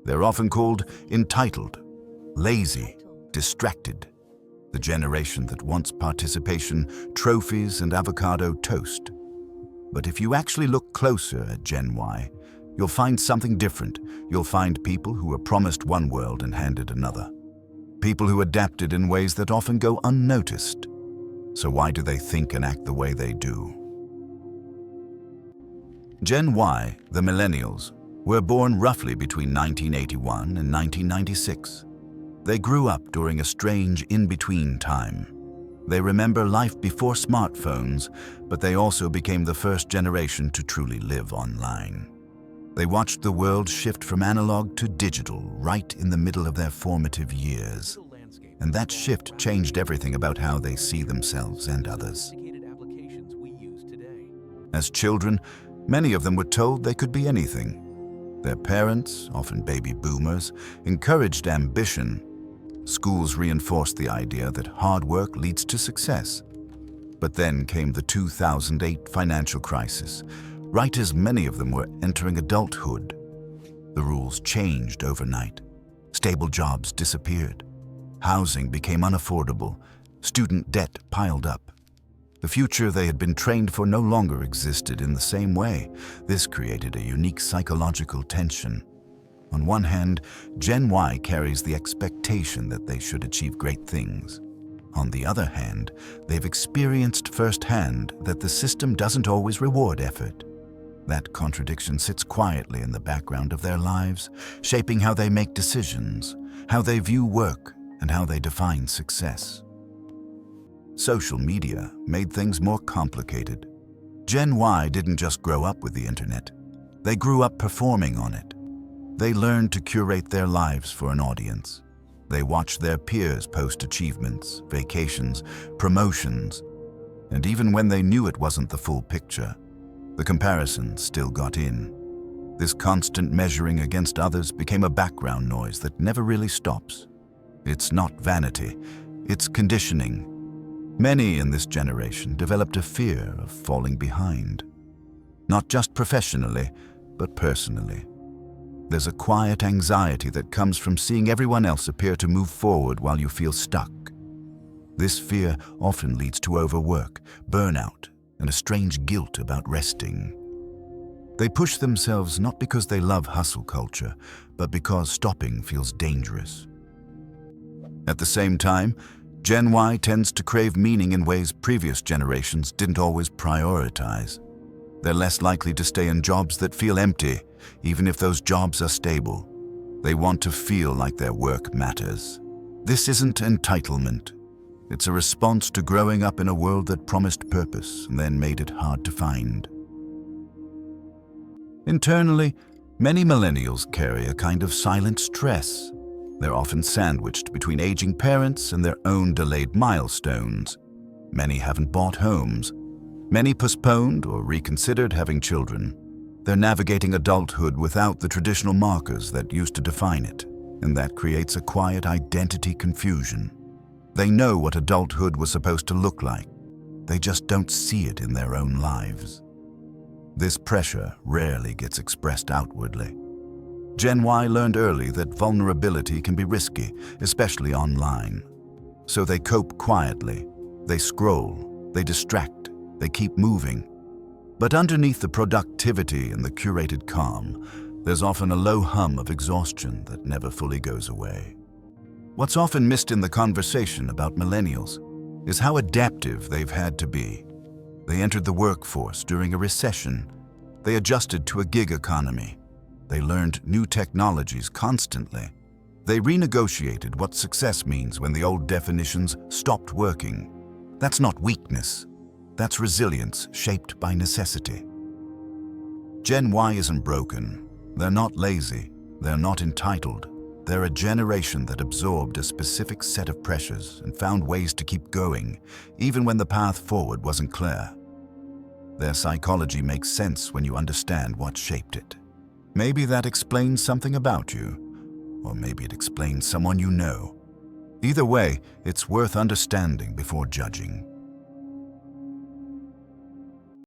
They're often called entitled, lazy, distracted, the generation that wants participation, trophies, and avocado toast. But if you actually look closer at Gen Y, you'll find something different. You'll find people who were promised one world and handed another. People who adapted in ways that often go unnoticed. So why do they think and act the way they do? Gen Y, the millennials, were born roughly between 1981 and 1996. They grew up during a strange in-between time. They remember life before smartphones, but they also became the first generation to truly live online. They watched the world shift from analog to digital right in the middle of their formative years. And that shift changed everything about how they see themselves and others. As children, many of them were told they could be anything. Their parents, often baby boomers, encouraged ambition. Schools reinforced the idea that hard work leads to success. But then came the 2008 financial crisis, right as many of them were entering adulthood. The rules changed overnight. Stable jobs disappeared. Housing became unaffordable. Student debt piled up. The future they had been trained for no longer existed in the same way. This created a unique psychological tension. On one hand, Gen Y carries the expectation that they should achieve great things. On the other hand, they've experienced firsthand that the system doesn't always reward effort. That contradiction sits quietly in the background of their lives, shaping how they make decisions, how they view work, and how they define success. Social media made things more complicated. Gen Y didn't just grow up with the internet. They grew up performing on it. They learned to curate their lives for an audience. They watched their peers post achievements, vacations, promotions, and even when they knew it wasn't the full picture, the comparison still got in. This constant measuring against others became a background noise that never really stops. It's not vanity, it's conditioning. Many in this generation developed a fear of falling behind. Not just professionally, but personally. There's a quiet anxiety that comes from seeing everyone else appear to move forward while you feel stuck. This fear often leads to overwork, burnout, and a strange guilt about resting. They push themselves not because they love hustle culture, but because stopping feels dangerous. At the same time, Gen Y tends to crave meaning in ways previous generations didn't always prioritize. They're less likely to stay in jobs that feel empty, even if those jobs are stable. They want to feel like their work matters. This isn't entitlement. It's a response to growing up in a world that promised purpose and then made it hard to find. Internally, many millennials carry a kind of silent stress. They're often sandwiched between aging parents and their own delayed milestones. Many haven't bought homes. Many postponed or reconsidered having children. They're navigating adulthood without the traditional markers that used to define it, and that creates a quiet identity confusion. They know what adulthood was supposed to look like. They just don't see it in their own lives. This pressure rarely gets expressed outwardly. Gen Y learned early that vulnerability can be risky, especially online. So they cope quietly. They scroll, they distract, they keep moving. But underneath the productivity and the curated calm, there's often a low hum of exhaustion that never fully goes away. What's often missed in the conversation about millennials is how adaptive they've had to be. They entered the workforce during a recession. They adjusted to a gig economy. They learned new technologies constantly. They renegotiated what success means when the old definitions stopped working. That's not weakness. That's resilience shaped by necessity. Gen Y isn't broken. They're not lazy. They're not entitled. They're a generation that absorbed a specific set of pressures and found ways to keep going, even when the path forward wasn't clear. Their psychology makes sense when you understand what shaped it. Maybe that explains something about you, or maybe it explains someone you know. Either way, it's worth understanding before judging.